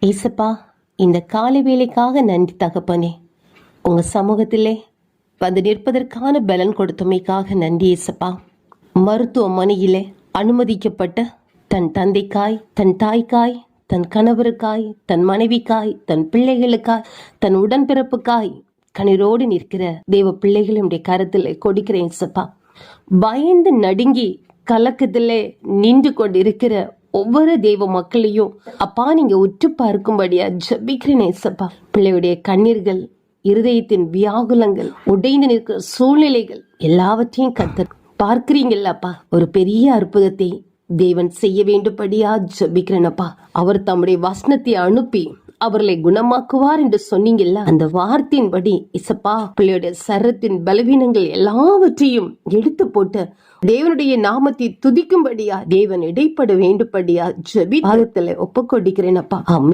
ஏசப்பா, இந்த காலை வேலைக்காக நன்றி தகப்பனே. உங்க சமூகத்திலே வந்து நிற்பதற்கான பலன் கொடுத்தமைக்காக நன்றி ஏசப்பா. மருத்துவமனையிலே அனுமதிக்கப்பட்ட தன் தந்தைக்காய், தன் தாய்க்காய், தன் கணவருக்காய், தன் மனைவிக்காய், தன் பிள்ளைகளுக்காய், தன் உடன்பிறப்புக்காய் கண்ணீரோடு நிற்கிற தேவ பிள்ளைகளுடைய கருத்தில் கொடுக்கிறேன் ஏசப்பா. பயந்து நடுங்கி கலக்கத்திலே நின்று கொண்டிருக்கிற ஒவ்வொரு தெய்வ மக்களையும் அப்பா நீங்க உற்று பார்க்கும்படியா ஜபிக்கிறேன் ஏசப்பா. பிள்ளையுடைய கண்ணீர்கள், இருதயத்தின் வியாகுலங்கள், உடைந்து நிற்கிற சூழ்நிலைகள் எல்லாவற்றையும் கர்த்தர் பார்க்கிறீங்கல்லப்பா. ஒரு பெரிய அற்புதத்தை தேவன் செய்ய வேண்டும்படியா ஜபிக்கிறேனப்பா. அவர் தம்முடைய வசனத்தை அனுப்பி அவர்களை குணமாக்குவார் என்று சொன்னீங்கல்ல, அந்த வார்த்தையின்படி இசப்பா பிள்ளையுடைய சரத்தின் பலவீனங்கள் எல்லாவற்றையும் எடுத்து போட்டு தேவனுடைய நாமத்தை துதிக்கும்படியா, தேவன் இடைப்பட வேண்டும்படியா ஜெபி பாதத்துல ஒப்புக்கொடுக்கிறேன் அப்பா.